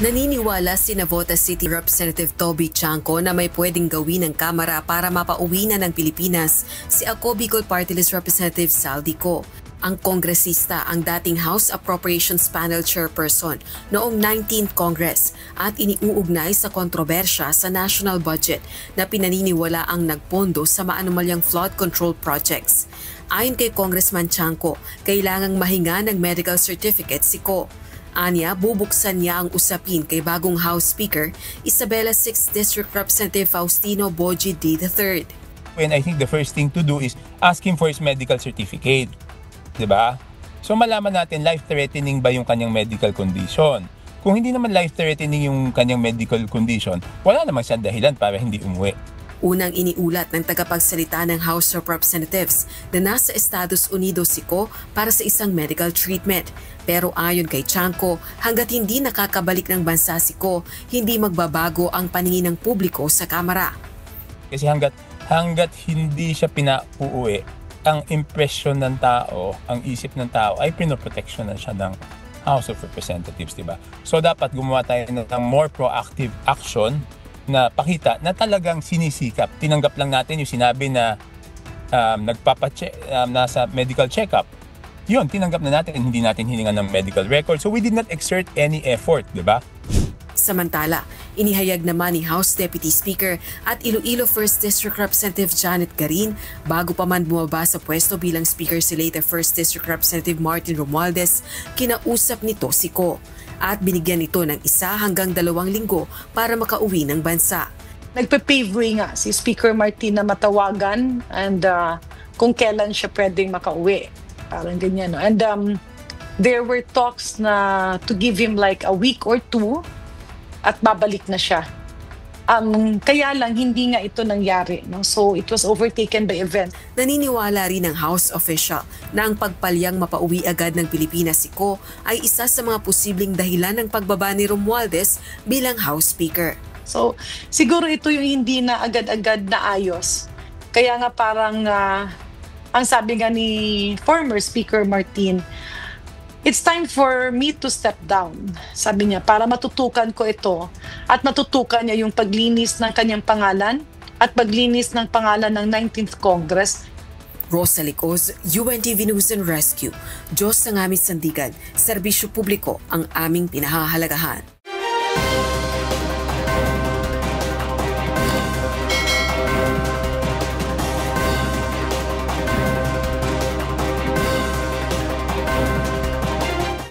Naniniwala si Navotas City Representative Toby Chanco na may pwedeng gawin ng Kamara para mapauwi na ng Pilipinas si Ako Bicol Party List Representative Saldico. Ang kongresista ang dating House Appropriations Panel Chairperson noong 19th Congress at iniuugnay sa kontrobersya sa national budget na pinaniniwala ang nagpondo sa maanumalyang flood control projects. Ayon kay Congressman Chanco, kailangang mahinga ng medical certificate si Ko. Anya, bubuksan niya ang usapin kay bagong House Speaker, Isabela 6th District Representative Faustino Boji D. III. And I think the first thing to do is ask him for his medical certificate. Diba? So malaman natin life-threatening ba yung kanyang medical condition. Kung hindi naman life-threatening yung kanyang medical condition, wala namang siyang dahilan para hindi umuwi. Unang iniulat ng tagapagsalita ng House of Representatives na nasa Estados Unidos si Ko para sa isang medical treatment. Pero ayon kay Chanco, hanggat hindi nakakabalik ng bansa si Ko, hindi magbabago ang paningin ng publiko sa Kamara. Kasi hanggat hindi siya pinauuwi, ang impression ng tao, ang isip ng tao ay pinoproteksyon na siya ng House of Representatives, diba? So dapat gumawa tayo ng more proactive action na pakita na talagang sinisikap. Tinanggap lang natin yung sinabi na nasa medical check-up. Yun, tinanggap na natin, hindi natin hiningan ng medical record. So we did not exert any effort, di ba? Samantala, inihayag naman ni House Deputy Speaker at Iloilo 1st District Representative Janet Garin bago pa man bumaba sa pwesto bilang Speaker si Leyte 1st District Representative Martin Romualdez, kinausap nito si Ko at binigyan ito ng 1 hanggang 2 linggo para makauwi ng bansa. Nagpe-pave nga si Speaker Martin na matawagan and kung kailan siya pwedeng makauwi. Parang ganyan. No? And there were talks na to give him like a week or 2 at babalik na siya. Kaya lang hindi nga ito nangyari. No? So it was overtaken by event. Naniniwala rin ng House official na ang pagpalyang mapauwi agad ng Pilipinas si Ko ay isa sa mga posibleng dahilan ng pagbaba ni Romualdez bilang House Speaker. So siguro ito yung hindi na agad-agad na ayos. Kaya nga parang ang sabi nga ni former Speaker Martin, it's time for me to step down, sabi niya, para matutukan ko ito at matutukan niya yung paglinis ng kanyang pangalan at paglinis ng pangalan ng 19th Congress. Rosalie Coz, UNTV News and Rescue. Diyos ang aming sandigan, serbisyo publiko ang aming pinahahalagahan.